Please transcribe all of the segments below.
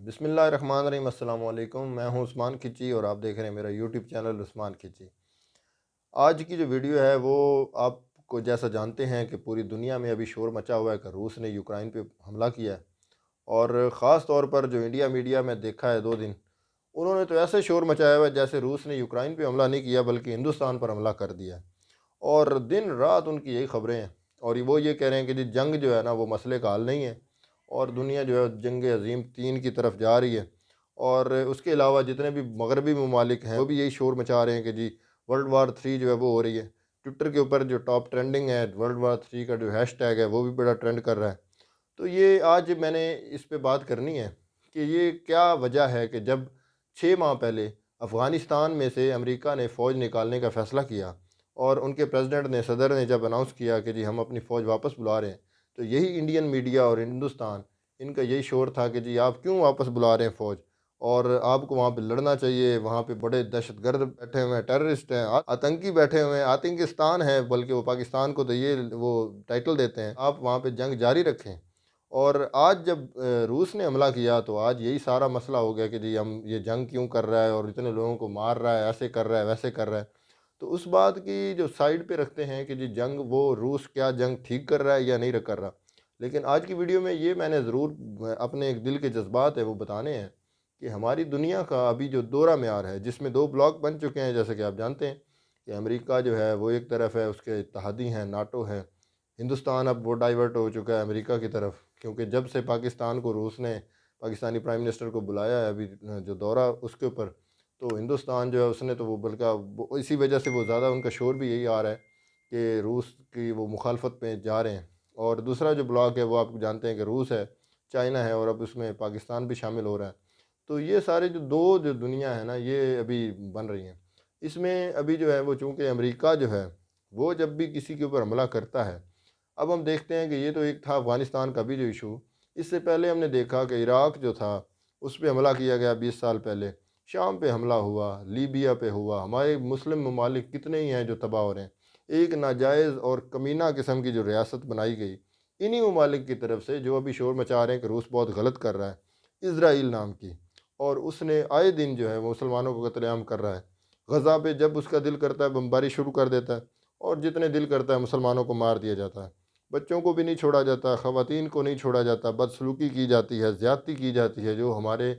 बिस्मिल्लाहिर्रहमानिर्रहीम अस्सलाम वालेकुम। मैं हूं उस्मान खिची और आप देख रहे हैं मेरा यूट्यूब चैनल उस्मान खिची। आज की जो वीडियो है वो आपको जैसा जानते हैं कि पूरी दुनिया में अभी शोर मचा हुआ है कि रूस ने यूक्रेन पे हमला किया है। और ख़ास तौर पर जो इंडिया मीडिया में देखा है 2 दिन, उन्होंने तो ऐसे शोर मचाया हुआ है जैसे रूस ने यूक्रेन पे हमला नहीं किया बल्कि हिंदुस्तान पर हमला कर दिया है। और दिन रात उनकी यही ख़बरें हैं और वो ये कह रहे हैं कि जी जंग जो है ना वो मसले का हल नहीं है और दुनिया जो है जंग अज़ीम 3 की तरफ जा रही है। और उसके अलावा जितने भी मगरबी ममालिक हैं वो भी यही शोर मचा रहे हैं कि जी वर्ल्ड वार 3 जो है वो हो रही है। ट्विटर के ऊपर जो टॉप ट्रेंडिंग है वर्ल्ड वार 3 का जो हैशटैग है वो भी बड़ा ट्रेंड कर रहा है। तो ये आज मैंने इस पे बात करनी है कि ये क्या वजह है कि जब 6 माह पहले अफ़गानिस्तान में से अमेरिका ने फ़ौज निकालने का फ़ैसला किया और उनके प्रेसिडेंट ने सदर ने जब अनाउंस किया कि जी हम अपनी फ़ौज वापस बुला रहे हैं, तो यही इंडियन मीडिया और हिंदुस्तान इनका यही शोर था कि जी आप क्यों वापस बुला रहे हैं फ़ौज और आपको वहाँ पे लड़ना चाहिए। वहाँ पे बड़े दहशतगर्द बैठे हुए हैं, टेररिस्ट हैं, आतंकी बैठे हुए हैं, आतंकिस्तान है, बल्कि वो पाकिस्तान को तो ये वो टाइटल देते हैं, आप वहाँ पे जंग जारी रखें। और आज जब रूस ने हमला किया तो आज यही सारा मसला हो गया कि जी हम ये जंग क्यों कर रहा है और इतने लोगों को मार रहा है, ऐसे कर रहा है, वैसे कर रहा है। तो उस बात की जो साइड पे रखते हैं कि जी जंग वो रूस क्या जंग ठीक कर रहा है या नहीं कर रहा। लेकिन आज की वीडियो में ये मैंने ज़रूर अपने एक दिल के जज्बात है वो बताने हैं कि हमारी दुनिया का अभी जो दौरा म्यार है जिसमें 2 ब्लॉक बन चुके हैं, जैसे कि आप जानते हैं कि अमेरिका जो है वो एक तरफ है, उसके इत्तहादी हैं, नाटो है। हिंदुस्तान अब वो डाइवर्ट हो चुका है अमेरिका की तरफ, क्योंकि जब से पाकिस्तान को रूस ने पाकिस्तानी प्राइम मिनिस्टर को बुलाया है अभी जो दौरा उसके ऊपर, तो हिंदुस्तान जो है उसने तो वो बल्कि इसी वजह से वो ज़्यादा उनका शोर भी यही आ रहा है कि रूस की वो मुखालफत में जा रहे हैं। और दूसरा जो ब्लॉक है वो आप जानते हैं कि रूस है, चाइना है और अब उसमें पाकिस्तान भी शामिल हो रहा है। तो ये सारे जो 2 जो दुनिया है ना ये अभी बन रही हैं। इसमें अभी जो है वो चूँकि अमेरिका जो है वो जब भी किसी के ऊपर हमला करता है, अब हम देखते हैं कि ये तो एक था अफ़गानिस्तान का भी जो इशू, इससे पहले हमने देखा कि इराक़ जो था, उस पे हमला किया गया 20 साल पहले, शाम पे हमला हुआ, लीबिया पे हुआ, हमारे मुस्लिम ममालिक कितने ही हैं जो तबाह हो रहे हैं। एक नाजायज़ और कमीना किस्म की जो रियासत बनाई गई, इन्हीं ममालिक की तरफ से जो अभी शोर मचा रहे हैं कि रूस बहुत गलत कर रहा है, इज़राइल नाम की। और उसने आए दिन जो है वो मुसलमानों को कत्लेआम कर रहा है। गज़ा पे जब उसका दिल करता है बमबारी शुरू कर देता है और जितने दिल करता है मुसलमानों को मार दिया जाता है। बच्चों को भी नहीं छोड़ा जाता, ख़वातीन को नहीं छोड़ा जाता, बदसलूकी की जाती है, ज़्यादती की जाती है, जो हमारे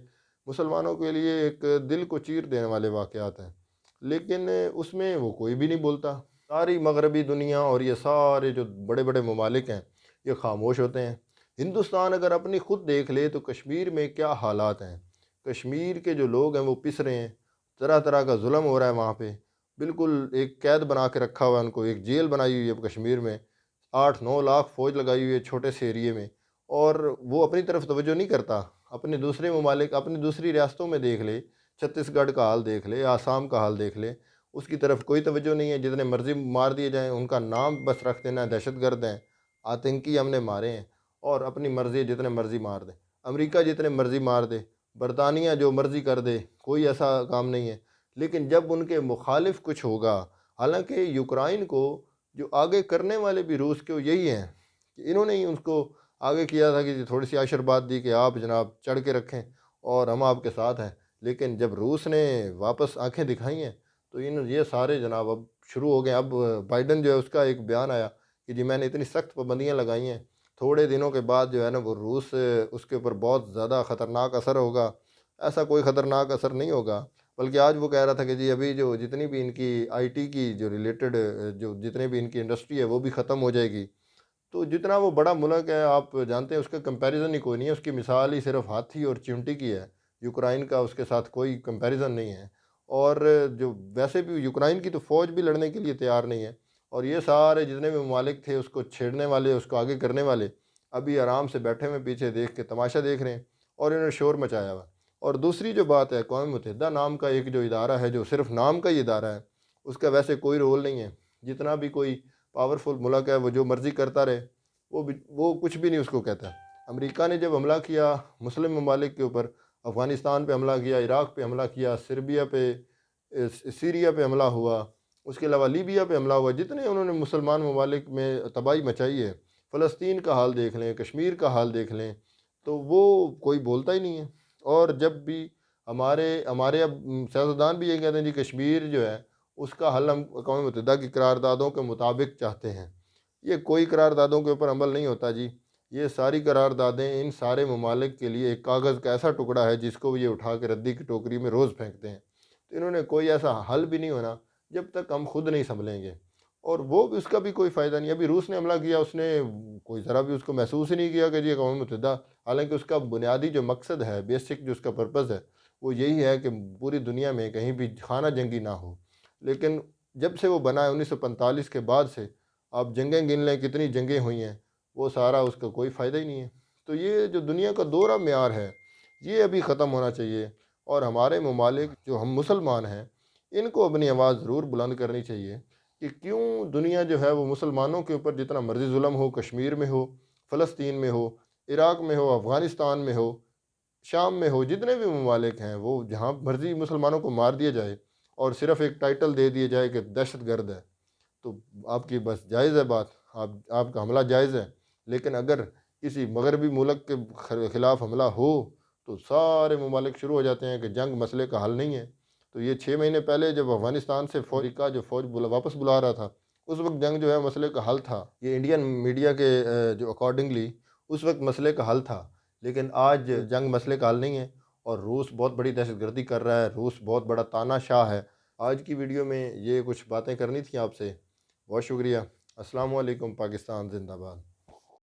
मुसलमानों के लिए एक दिल को चीर देने वाले वाक़यात हैं। लेकिन उसमें वो कोई भी नहीं बोलता। सारी मगरबी दुनिया और ये सारे जो बड़े-बड़े ममालिक हैं, ये ख़ामोश होते हैं। हिंदुस्तान अगर अपनी खुद देख ले तो कश्मीर में क्या हालात हैं। कश्मीर के जो लोग हैं वो पिस रहे हैं, तरह-तरह का ज़ुल्म हो रहा है वहाँ पे। बिल्कुल एक कैद बना के रखा हुआ है उनको, एक जेल बनाई हुई है कश्मीर में। 8-9 लाख फ़ौज लगाई हुई है छोटे से एरिए में और वो अपनी तरफ तवज्जो नहीं करता। अपने दूसरे ममालिक अपनी दूसरी रियासतों में देख ले, छत्तीसगढ़ का हाल देख ले, आसाम का हाल देख ले, उसकी तरफ कोई तवज्जो नहीं है। जितने मर्ज़ी मार दिए जाएँ, उनका नाम बस रख देना है दहशतगर्द हैं, आतंकी हमने मारे हैं और अपनी मर्ज़ी जितने मर्ज़ी मार दें। अमेरिका जितने मर्ज़ी मार दे, बरतानिया जो मर्ज़ी कर दे, कोई ऐसा काम नहीं है। लेकिन जब उनके मुखालिफ कुछ होगा, हालाँकि यूक्रेन को जो आगे करने वाले भी रूस के यही हैं कि इन्होंने ही उसको आगे किया था कि थोड़ी सी आशीर्वाद दी कि आप जनाब चढ़ के रखें और हम आपके साथ हैं। लेकिन जब रूस ने वापस आंखें दिखाई हैं तो इन ये सारे जनाब अब शुरू हो गए। अब बाइडन जो है उसका एक बयान आया कि जी मैंने इतनी सख्त पाबंदियाँ लगाई हैं, थोड़े दिनों के बाद जो है ना वो रूस उसके ऊपर बहुत ज़्यादा ख़तरनाक असर होगा। ऐसा कोई ख़तरनाक असर नहीं होगा, बल्कि आज वो कह रहा था कि जी अभी जो जितनी भी इनकी आईटी की जो रिलेटेड जो जितने भी इनकी इंडस्ट्री है वो भी ख़त्म हो जाएगी। तो जितना वो बड़ा मुल्क है आप जानते हैं उसका कंपैरिज़न ही कोई नहीं है, उसकी मिसाल ही सिर्फ़ हाथी और चिमटी की है। यूक्रेन का उसके साथ कोई कंपैरिज़न नहीं है। और जो वैसे भी यूक्रेन की तो फ़ौज भी लड़ने के लिए तैयार नहीं है और ये सारे जितने भी ममालिक थे उसको छेड़ने वाले, उसको आगे करने वाले, अभी आराम से बैठे हुए पीछे देख के तमाशा देख रहे हैं और इन्होंने शोर मचाया हुआ है। और दूसरी जो बात है, अक़वाम मुत्तहिदा नाम का एक जो इदारा है, जो सिर्फ़ नाम का ही इदारा है, उसका वैसे कोई रोल नहीं है। जितना भी कोई पावरफुल मुल्क है वो जो मर्ज़ी करता रहे, वो कुछ भी नहीं उसको कहता है। अमेरिका ने जब हमला किया मुस्लिम ममालिक के ऊपर, अफ़गानिस्तान पे हमला किया, इराक़ पे हमला किया, सर्बिया पे सीरिया पे हमला हुआ, उसके अलावा लीबिया पे हमला हुआ, जितने उन्होंने मुसलमान ममालिक में तबाही मचाई है, फ़लस्तीन का हाल देख लें, कश्मीर का हाल देख लें, तो वो कोई बोलता ही नहीं है। और जब भी हमारे हमारे अब सियासतदान भी ये कहते हैं जी कश्मीर जो है उसका हल हम अक़वाम मुत्तहिदा की करारदादों के मुताबिक चाहते हैं। ये कोई करारदादों के ऊपर अमल नहीं होता जी। ये सारी करारदादें इन सारे ममालिक के लिए एक कागज़ का ऐसा टुकड़ा है जिसको ये उठा के रद्दी की टोकरी में रोज़ फेंकते हैं। तो इन्होंने कोई ऐसा हल भी नहीं होना जब तक हम खुद नहीं संभलेंगे, और वो भी उसका भी कोई फ़ायदा नहीं। अभी रूस ने हमला किया, उसने कोई ज़रा भी उसको महसूस ही नहीं किया कि जी अक़वाम मुत्तहिदा, हालाँकि उसका बुनियादी जो मकसद है, बेसिक जो उसका पर्पज़ है, वो यही है कि पूरी दुनिया में कहीं भी खाना जंगी ना हो। लेकिन जब से वो बना है 1945 के बाद से आप जंगें गिन लें कितनी जंगें हुई हैं, वो सारा उसका कोई फ़ायदा ही नहीं है। तो ये जो दुनिया का दोहरा म्यार है, ये अभी ख़त्म होना चाहिए, और हमारे ममालिक जो हम मुसलमान हैं, इनको अपनी आवाज़ ज़रूर बुलंद करनी चाहिए कि क्यों दुनिया जो है वो मुसलमानों के ऊपर जितना मर्ज़ी जुल्म हो, कश्मीर में हो, फ़लस्तीन में हो, इराक़ में हो, अफ़गानिस्तान में हो, शाम में हो, जितने भी ममालिक हैं, वो जहाँ मर्ज़ी मुसलमानों को मार दिया जाए और सिर्फ़ एक टाइटल दे दिया जाए कि दहशतगर्द है। तो आपकी बस जायज़ है बात, आपका हमला जायज़ है, लेकिन अगर किसी मगरबी मुल्क के ख़िलाफ़ हमला हो, तो सारे ममालिक शुरू हो जाते हैं कि जंग मसले का हल नहीं है। तो ये 6 महीने पहले जब अफ़गानिस्तान से फ़ौज का जो फ़ौज वापस बुला रहा था, उस वक़्त जंग जो है मसले का हल था। ये इंडियन मीडिया के जो अकॉर्डिंगली उस वक़्त मसले का हल था, लेकिन आज जंग मसले का हल नहीं है, और रूस बहुत बड़ी दहशतगर्दी कर रहा है, रूस बहुत बड़ा तानाशाह है। आज की वीडियो में ये कुछ बातें करनी थी आपसे। बहुत शुक्रिया। अस्सलाम वालेकुम। पाकिस्तान ज़िंदाबाद।